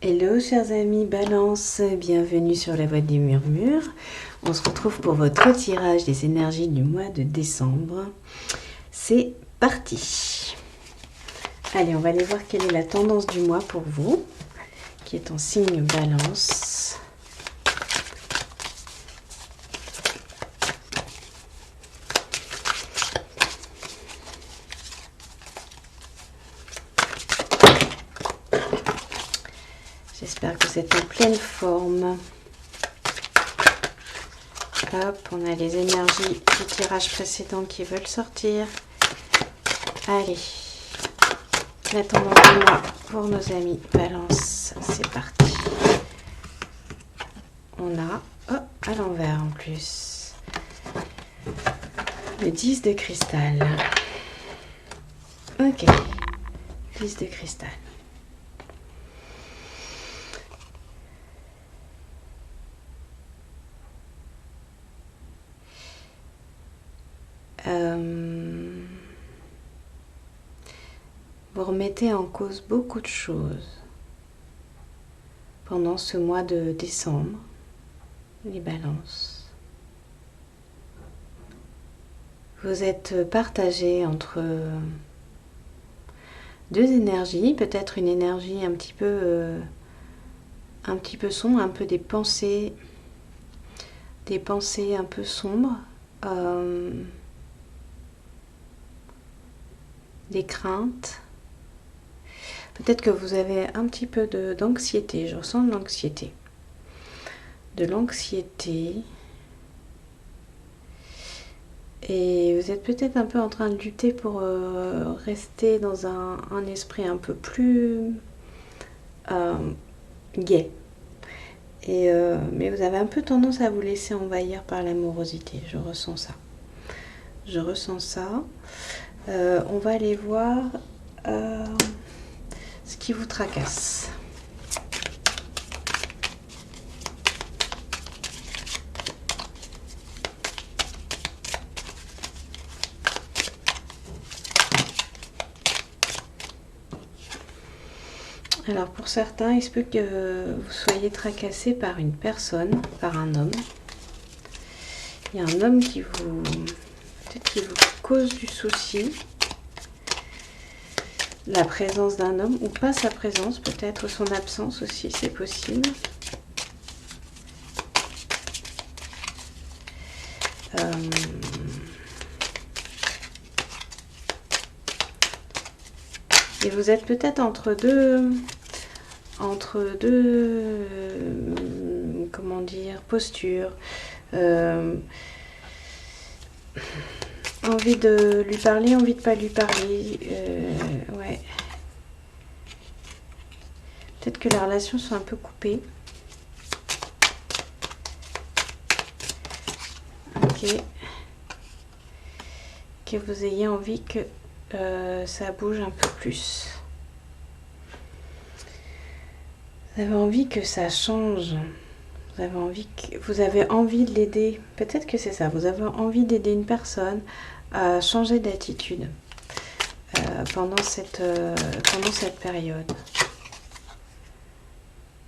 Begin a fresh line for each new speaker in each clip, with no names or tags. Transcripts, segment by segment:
Hello chers amis Balance, bienvenue sur la voie du murmure. On se retrouve pour votre tirage des énergies du mois de décembre. C'est parti. Allez, on va aller voir quelle est la tendance du mois pour vous, qui est en signe Balance. J'espère que vous êtes en pleine forme. Hop, on a les énergies du tirage précédent qui veulent sortir. Allez, la tendance du mois pour nos amis Balance, c'est parti. On a, oh, à l'envers en plus, le 10 de cristal. Ok, 10 de cristal. Vous remettez en cause beaucoup de choses pendant ce mois de décembre, les balances. Vous êtes partagé entre deux énergies, peut-être une énergie un petit peu sombre, un peu des pensées un peu sombres. Des craintes. Peut-être que vous avez un petit peu d'anxiété. Je ressens de l'anxiété. De l'anxiété. Et vous êtes peut-être un peu en train de lutter pour rester dans un esprit un peu plus gai. Mais vous avez un peu tendance à vous laisser envahir par l'amorosité. Je ressens ça. Je ressens ça. On va aller voir ce qui vous tracasse. Alors pour certains, il se peut que vous soyez tracassé par une personne, par un homme. Il y a un homme qui vous cause du souci. La présence d'un homme, ou pas sa présence, peut-être son absence aussi, c'est possible. Et vous êtes peut-être entre deux comment dire, postures. Envie de lui parler, envie de pas lui parler. Ouais. Peut-être que les relations sont un peu coupées. Ok. Que vous ayez envie que ça bouge un peu plus. Vous avez envie que ça change. Vous avez envie de l'aider. Peut-être que c'est ça. Vous avez envie d'aider une personne à changer d'attitude pendant cette période.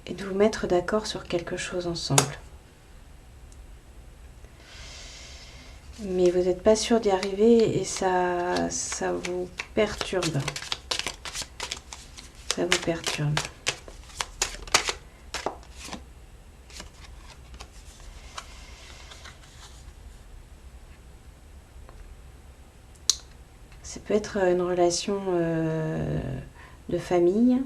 Et de vous mettre d'accord sur quelque chose ensemble. Mais vous n'êtes pas sûr d'y arriver et ça vous perturbe. Ça vous perturbe. Ça peut être une relation de famille.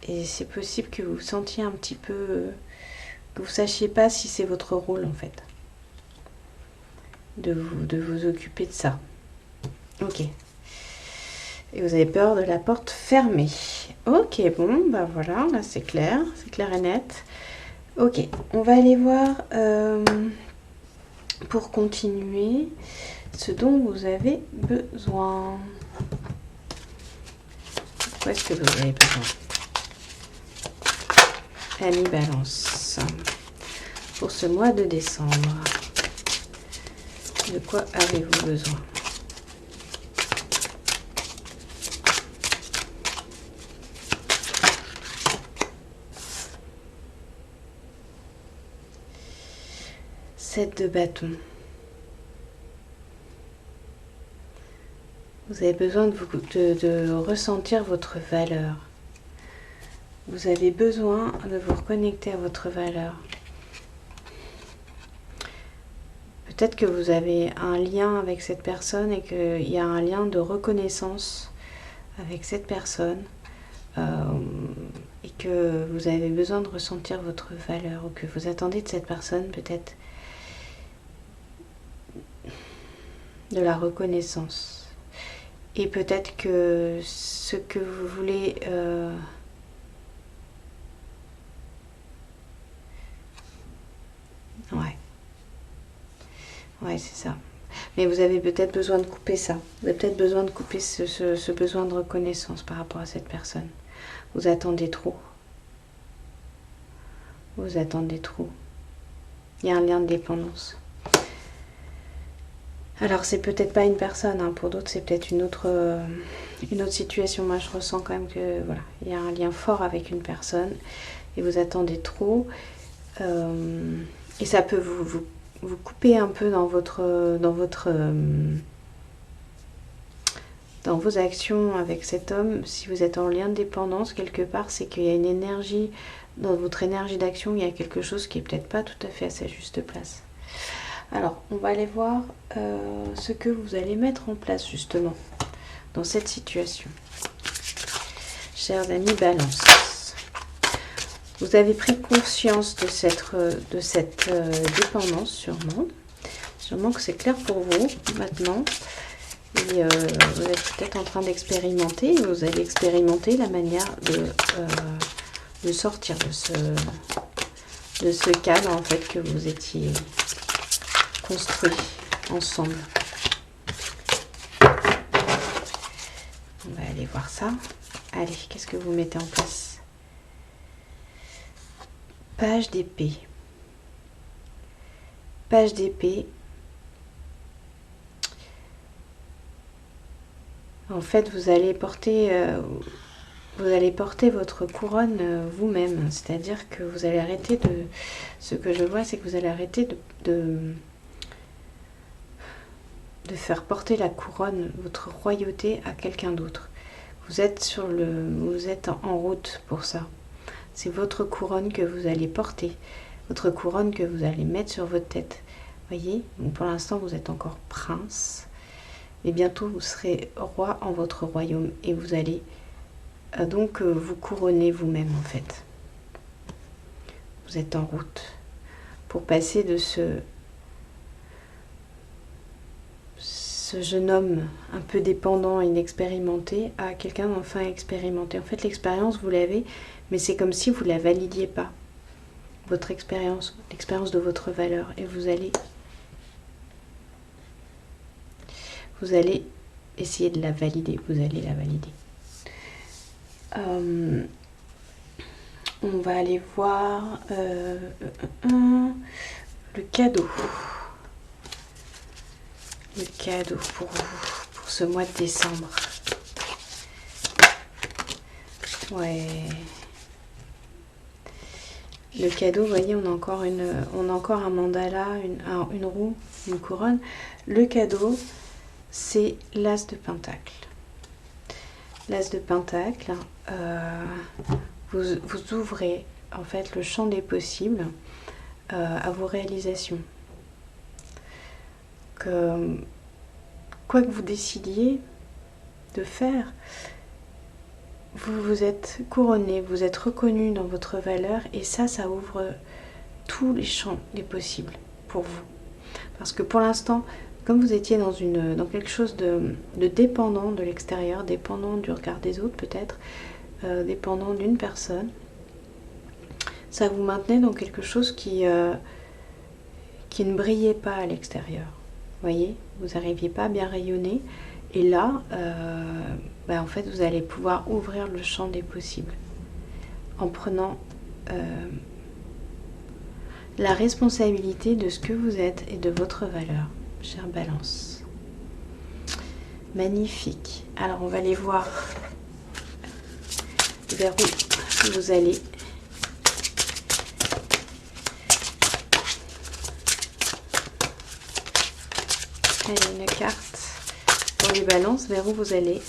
Et c'est possible que vous vous sentiez un petit peu... que vous ne sachiez pas si c'est votre rôle en fait. De vous occuper de ça. Ok. Et vous avez peur de la porte fermée. Ok, bon, bah voilà, là c'est clair et net. Ok, on va aller voir pour continuer ce dont vous avez besoin. Où est-ce que vous avez besoin? Amis Balance, pour ce mois de décembre, de quoi avez-vous besoin? 7 de bâton. Vous avez besoin de ressentir votre valeur. Vous avez besoin de vous reconnecter à votre valeur. Peut-être que vous avez un lien avec cette personne et qu'il y a un lien de reconnaissance avec cette personne et que vous avez besoin de ressentir votre valeur ou que vous attendez de cette personne peut-être de la reconnaissance. Et peut-être que ce que vous voulez ouais, c'est ça. Mais vous avez peut-être besoin de couper ça. Vous avez peut-être besoin de couper ce besoin de reconnaissance par rapport à cette personne. Vous attendez trop. Vous attendez trop. Il y a un lien de dépendance. Alors, c'est peut-être pas une personne. Hein. Pour d'autres, c'est peut-être une autre situation. Moi, je ressens quand même que voilà, il y a un lien fort avec une personne et vous attendez trop. Et ça peut vous couper un peu dans vos actions avec cet homme. Si vous êtes en lien de dépendance quelque part, c'est qu'il y a une énergie, dans votre énergie d'action, il y a quelque chose qui est peut-être pas tout à fait à sa juste place. Alors, on va aller voir ce que vous allez mettre en place justement dans cette situation. Chers amis Balance, vous avez pris conscience de cette dépendance sûrement. Sûrement que c'est clair pour vous maintenant. Et vous êtes peut-être en train d'expérimenter. Vous allez expérimenter la manière de sortir de ce cadre en fait que vous étiez construit ensemble. On va aller voir ça. Allez, qu'est-ce que vous mettez en place? Page d'épée. Page d'épée. En fait, vous allez porter votre couronne vous-même. C'est-à-dire que vous allez arrêter de... Ce que je vois, c'est que vous allez arrêter de faire porter la couronne, votre royauté, à quelqu'un d'autre. Vous êtes en route pour ça. C'est votre couronne que vous allez porter, votre couronne que vous allez mettre sur votre tête. Voyez, donc pour l'instant vous êtes encore prince, mais bientôt vous serez roi en votre royaume et vous allez donc vous couronner vous-même en fait. Vous êtes en route pour passer de ce jeune homme un peu dépendant, inexpérimenté, à quelqu'un d'enfin expérimenté. En fait, l'expérience, vous l'avez, mais c'est comme si vous ne la validiez pas. Votre expérience, l'expérience de votre valeur. Et vous allez essayer de la valider. Vous allez la valider. On va aller voir le cadeau. Le cadeau pour vous, pour ce mois de décembre. Ouais. Le cadeau, vous voyez, on a encore un mandala, une roue, une couronne. Le cadeau, c'est l'as de pentacle. L'as de pentacle, vous ouvrez en fait le champ des possibles à vos réalisations. Quoi que vous décidiez de faire, vous êtes couronné, vous êtes reconnu dans votre valeur et ça ouvre tous les champs des possibles pour vous. Parce que pour l'instant, comme vous étiez dans quelque chose de dépendant de l'extérieur, dépendant du regard des autres peut-être, dépendant d'une personne, ça vous maintenait dans quelque chose qui ne brillait pas à l'extérieur. Voyez, vous n'arriviez pas à bien rayonner. Et là, en fait, vous allez pouvoir ouvrir le champ des possibles en prenant la responsabilité de ce que vous êtes et de votre valeur, chère Balance. Magnifique. Alors, on va aller voir vers où vous allez. Allez, une carte pour les balances, vers où vous allez,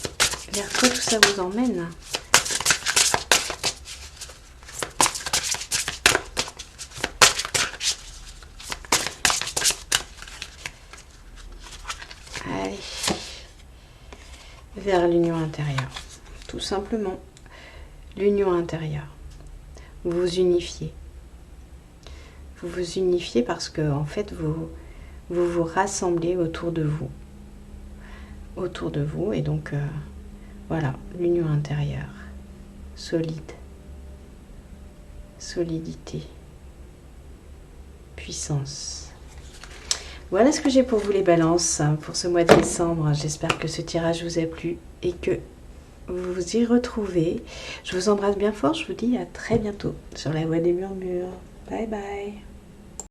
vers quoi tout ça vous emmène. Allez, vers l'union intérieure, tout simplement. L'union intérieure. Vous vous unifiez. Vous vous unifiez parce que en fait vous vous rassemblez autour de vous. Autour de vous et donc voilà, l'union intérieure. Solide. Solidité. Puissance. Voilà ce que j'ai pour vous les balances pour ce mois de décembre. J'espère que ce tirage vous a plu et que vous vous y retrouvez. Je vous embrasse bien fort. Je vous dis à très bientôt sur la voie des murmures. Bye bye.